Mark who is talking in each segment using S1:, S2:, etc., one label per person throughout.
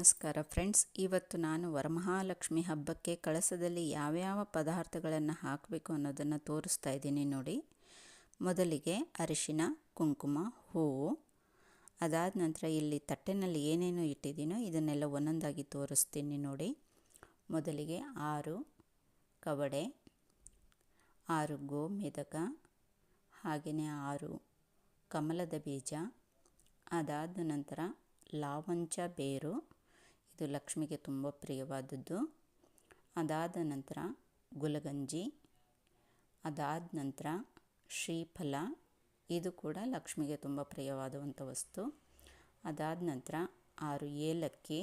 S1: ನಮಸ್ಕಾರ ಫ್ರೆಂಡ್ಸ್, ಇವತ್ತು ನಾನು ವರಮಹಾಲಕ್ಷ್ಮಿ ಹಬ್ಬಕ್ಕೆ ಕಳಸದಲ್ಲಿ ಯಾವ್ಯಾವ ಪದಾರ್ಥಗಳನ್ನು ಹಾಕಬೇಕು ಅನ್ನೋದನ್ನು ತೋರಿಸ್ತಾ ಇದ್ದೀನಿ ನೋಡಿ. ಮೊದಲಿಗೆ ಅರಿಶಿನ, ಕುಂಕುಮ, ಹೂವು. ಅದಾದ ನಂತರ ಇಲ್ಲಿ ತಟ್ಟೆನಲ್ಲಿ ಏನೇನು ಇಟ್ಟಿದ್ದೀನೋ ಇದನ್ನೆಲ್ಲ ಒಂದೊಂದಾಗಿ ತೋರಿಸ್ತೀನಿ ನೋಡಿ. ಮೊದಲಿಗೆ 6 ಕವಡೆ, 6 ಗೋಮೇದಕ, ಹಾಗೆಯೇ 6 ಕಮಲದ ಬೀಜ. ಅದಾದ ನಂತರ ಲಾವಂಚ ಬೇರು, ಇದು ಲಕ್ಷ್ಮಿಗೆ ತುಂಬ ಪ್ರಿಯವಾದದ್ದು. ಅದಾದ ನಂತರ ಗುಲಗಂಜಿ. ಅದಾದ ನಂತರ ಶ್ರೀಫಲ, ಇದು ಕೂಡ ಲಕ್ಷ್ಮಿಗೆ ತುಂಬ ಪ್ರಿಯವಾದಂಥ ವಸ್ತು. ಅದಾದ ನಂತರ 6 ಏಲಕ್ಕಿ,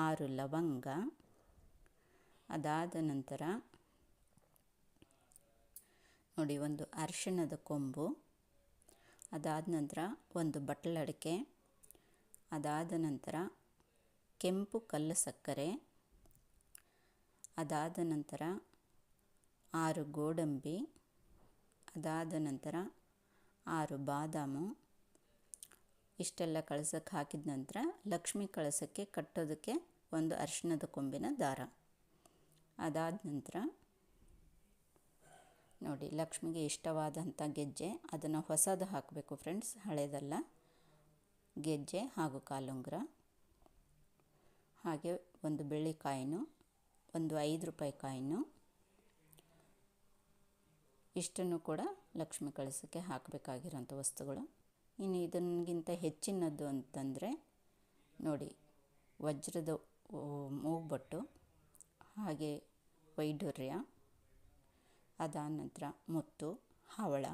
S1: 6 ಲವಂಗ. ಅದಾದ ನಂತರ ನೋಡಿ ಒಂದು ಅರಿಶಿಣದ ಕೊಂಬು. ಅದಾದ ನಂತರ ಒಂದು ಬಟ್ಟಲಡಿಕೆ. ಅದಾದ ನಂತರ ಕೆಂಪು ಕಲ್ಲು ಸಕ್ಕರೆ. ಅದಾದ ನಂತರ 6 ಗೋಡಂಬಿ. ಅದಾದ ನಂತರ 6 ಬಾದಾಮು. ಇಷ್ಟೆಲ್ಲ ಕಳಸಕ್ಕೆ ಹಾಕಿದ ನಂತರ ಲಕ್ಷ್ಮಿ ಕಳಸಕ್ಕೆ ಕಟ್ಟೋದಕ್ಕೆ ಒಂದು ಅರಿಶಿಣದ ಕೊಂಬಿನ ದಾರ. ಅದಾದ ನಂತರ ನೋಡಿ ಲಕ್ಷ್ಮಿಗೆ ಇಷ್ಟವಾದಂಥ ಗೆಜ್ಜೆ, ಅದನ್ನು ಹೊಸದು ಹಾಕಬೇಕು ಫ್ರೆಂಡ್ಸ್, ಹಳೆಯದಲ್ಲ. ಗೆಜ್ಜೆ ಹಾಗೂ ಕಾಲುಂಗುರ, ಹಾಗೆ ಒಂದು ಬೆಳ್ಳಿ ಕಾಯಿನು, ಒಂದು 5 ರೂಪಾಯಿ ಕಾಯಿನು. ಇಷ್ಟನ್ನು ಕೂಡ ಲಕ್ಷ್ಮಿ ಕಳಸಕ್ಕೆ ಹಾಕಬೇಕಾಗಿರೋಂಥ ವಸ್ತುಗಳು. ಇನ್ನು ಇದನ್ಗಿಂತ ಹೆಚ್ಚಿನದ್ದು ಅಂತಂದರೆ ನೋಡಿ ವಜ್ರದ ಮೂಗ್ಬೊಟ್ಟು, ಹಾಗೆ ವೈಢೂರ್ಯ. ಅದಾದ ನಂತರ ಮುತ್ತು, ಹವಳ.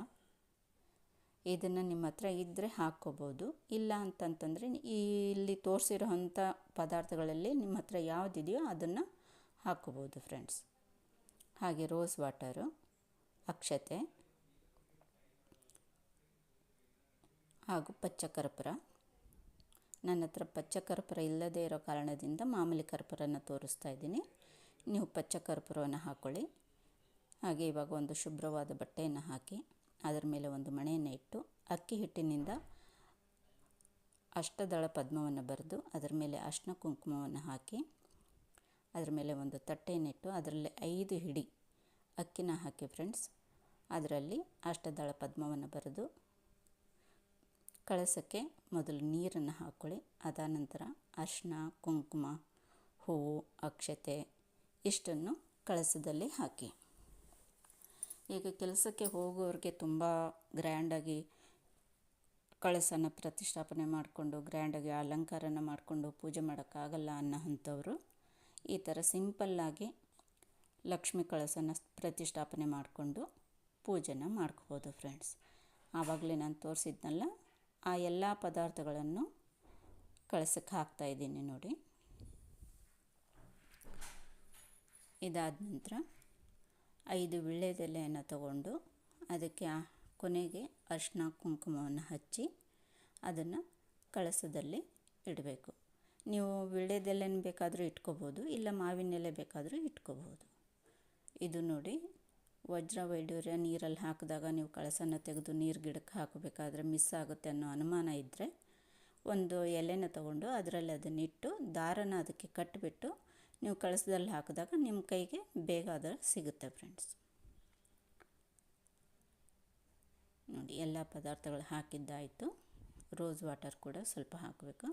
S1: ಇದನ್ನು ನಿಮ್ಮ ಹತ್ರ ಇದ್ದರೆ ಹಾಕ್ಕೋಬೋದು, ಇಲ್ಲ ಅಂತಂತಂದರೆ ಇಲ್ಲಿ ತೋರಿಸಿರೋಂಥ ಪದಾರ್ಥಗಳಲ್ಲಿ ನಿಮ್ಮ ಹತ್ರ ಯಾವುದಿದೆಯೋ ಅದನ್ನು ಹಾಕ್ಕೋಬೋದು ಫ್ರೆಂಡ್ಸ್. ಹಾಗೆ ರೋಸ್ ವಾಟರು, ಅಕ್ಷತೆ ಹಾಗೂ ಪಚ್ಚಕರ್ಪೂರ. ನನ್ನ ಹತ್ರ ಪಚ್ಚಕರ್ಪೂರ ಇಲ್ಲದೇ ಇರೋ ಕಾರಣದಿಂದ ಮಾಮೂಲಿ ಕರ್ಪೂರನ ತೋರಿಸ್ತಾ ಇದ್ದೀನಿ. ನೀವು ಪಚ್ಚಕರ್ಪೂರವನ್ನು ಹಾಕ್ಕೊಳ್ಳಿ. ಹಾಗೆ ಇವಾಗ ಒಂದು ಶುಭ್ರವಾದ ಬಟ್ಟೆಯನ್ನು ಹಾಕಿ ಅದರ ಮೇಲೆ ಒಂದು ಮಣೆಯನ್ನು ಇಟ್ಟು ಅಕ್ಕಿ ಹಿಟ್ಟಿನಿಂದ ಅಷ್ಟದಳ ಪದ್ಮವನ್ನು ಬರೆದು ಅದರ ಮೇಲೆ ಅರಿಶಿನ ಕುಂಕುಮವನ್ನು ಹಾಕಿ ಅದರ ಮೇಲೆ ಒಂದು ತಟ್ಟೆಯನ್ನಿಟ್ಟು ಅದರಲ್ಲಿ 5 ಹಿಡಿ ಅಕ್ಕಿನ ಹಾಕಿ ಫ್ರೆಂಡ್ಸ್. ಅದರಲ್ಲಿ ಅಷ್ಟದಳ ಪದ್ಮವನ್ನು ಬರೆದು ಕಳಸಕ್ಕೆ ಮೊದಲು ನೀರನ್ನು ಹಾಕ್ಕೊಳ್ಳಿ. ಅದಾದ ನಂತರ ಅರಿಶಿನ, ಕುಂಕುಮ, ಹೂವು, ಅಕ್ಷತೆ ಇಷ್ಟನ್ನು ಕಳಸದಲ್ಲಿ ಹಾಕಿ. ಈಗ ಕೆಲಸಕ್ಕೆ ಹೋಗೋರಿಗೆ ತುಂಬ ಗ್ರ್ಯಾಂಡಾಗಿ ಕಳಸನ ಪ್ರತಿಷ್ಠಾಪನೆ ಮಾಡಿಕೊಂಡು ಗ್ರ್ಯಾಂಡಾಗಿ ಅಲಂಕಾರನ ಮಾಡಿಕೊಂಡು ಪೂಜೆ ಮಾಡೋಕ್ಕಾಗಲ್ಲ ಅನ್ನೋ ಅಂಥವರು ಈ ಥರ ಸಿಂಪಲ್ಲಾಗಿ ಲಕ್ಷ್ಮಿ ಕಳಸನ ಪ್ರತಿಷ್ಠಾಪನೆ ಮಾಡಿಕೊಂಡು ಪೂಜೆನ ಮಾಡ್ಕೋಬೋದು ಫ್ರೆಂಡ್ಸ್. ಆವಾಗಲೇ ನಾನು ತೋರಿಸಿದ್ನಲ್ಲ ಆ ಎಲ್ಲ ಪದಾರ್ಥಗಳನ್ನು ಕಳಸಕ್ಕೆ ಹಾಕ್ತಾಯಿದ್ದೀನಿ ನೋಡಿ. ಇದಾದ ನಂತರ 5 ವೀಳ್ಯದೆಲೆಯನ್ನು ತಗೊಂಡು ಅದಕ್ಕೆ ಕೊನೆಗೆ ಅರಿಶಿನ ಕುಂಕುಮವನ್ನು ಹಚ್ಚಿ ಅದನ್ನು ಕಳಸದಲ್ಲಿ ಇಡಬೇಕು. ನೀವು ವೀಳ್ಯದೆಲೆನ ಬೇಕಾದರೂ ಇಟ್ಕೋಬೋದು, ಇಲ್ಲ ಮಾವಿನ ಎಲೆ ಬೇಕಾದರೂ ಇಟ್ಕೋಬೋದು. ಇದು ನೋಡಿ ವಜ್ರ ವೈಢೂರ್ಯ ನೀರಲ್ಲಿ ಹಾಕಿದಾಗ ನೀವು ಕಳಸನ ತೆಗೆದು ನೀರು ಗಿಡಕ್ಕೆ ಹಾಕಬೇಕಾದ್ರೆ ಮಿಸ್ ಆಗುತ್ತೆ ಅನ್ನೋ ಅನುಮಾನ ಇದ್ದರೆ ಒಂದು ಎಲೆನ ತಗೊಂಡು ಅದರಲ್ಲಿ ಅದನ್ನಿಟ್ಟು ದಾರನ ಅದಕ್ಕೆ ಕಟ್ಟಿಬಿಟ್ಟು ನೀವು ಕಳಸದಲ್ಲಿ ಹಾಕಿದಾಗ ನಿಮ್ಮ ಕೈಗೆ ಬೇಗ ಅದು ಸಿಗುತ್ತೆ ಫ್ರೆಂಡ್ಸ್. ನೋಡಿ ಎಲ್ಲ ಪದಾರ್ಥಗಳು ಹಾಕಿದ್ದಾಯಿತು. ರೋಸ್ ವಾಟರ್ ಕೂಡ ಸ್ವಲ್ಪ ಹಾಕಬೇಕು.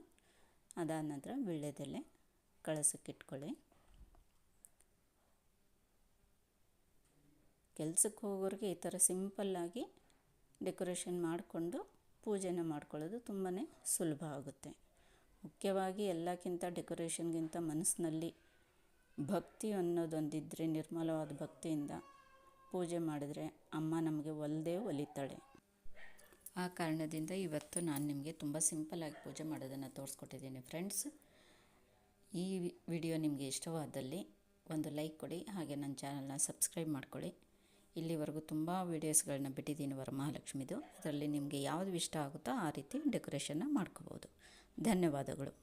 S1: ಅದಾದ ನಂತರ ವೀಳ್ಯದೆಲೆ ಕಳಸಕ್ಕೆ ಇಟ್ಕೊಳ್ಳಿ. ಕೆಲಸಕ್ಕೆ ಹೋಗೋರಿಗೆ ಈ ಥರ ಸಿಂಪಲ್ಲಾಗಿ ಡೆಕೋರೇಷನ್ ಮಾಡಿಕೊಂಡು ಪೂಜೆನ ಮಾಡ್ಕೊಳ್ಳೋದು ತುಂಬಾ ಸುಲಭ ಆಗುತ್ತೆ. ಮುಖ್ಯವಾಗಿ ಎಲ್ಲಕ್ಕಿಂತ ಡೆಕೋರೇಷನ್ಗಿಂತ ಮನಸ್ಸಿನಲ್ಲಿ ಭಕ್ತಿ ಅನ್ನೋದೊಂದಿದ್ದರೆ, ನಿರ್ಮಲವಾದ ಭಕ್ತಿಯಿಂದ ಪೂಜೆ ಮಾಡಿದ್ರೆ ಅಮ್ಮ ನಮಗೆ ಒಲಿತಾಳೆ. ಆ ಕಾರಣದಿಂದ ಇವತ್ತು ನಾನು ನಿಮಗೆ ತುಂಬ ಸಿಂಪಲ್ಲಾಗಿ ಪೂಜೆ ಮಾಡೋದನ್ನು ತೋರಿಸ್ಕೊಟ್ಟಿದ್ದೀನಿ ಫ್ರೆಂಡ್ಸ್. ಈ ವಿಡಿಯೋ ನಿಮಗೆ ಇಷ್ಟವಾದಲ್ಲಿ ಒಂದು ಲೈಕ್ ಕೊಡಿ, ಹಾಗೆ ನನ್ನ ಚಾನಲ್ನ ಸಬ್ಸ್ಕ್ರೈಬ್ ಮಾಡ್ಕೊಳ್ಳಿ. ಇಲ್ಲಿವರೆಗೂ ತುಂಬ ವೀಡಿಯೋಸ್ಗಳನ್ನ ಬಿಟ್ಟಿದ್ದೀನಿ ವರಮಹಾಲಕ್ಷ್ಮಿದು. ಅದರಲ್ಲಿ ನಿಮಗೆ ಯಾವುದು ಇಷ್ಟ ಆಗುತ್ತೋ ಆ ರೀತಿ ಡೆಕೋರೇಷನ್ನ ಮಾಡ್ಕೋಬೋದು. ಧನ್ಯವಾದಗಳು.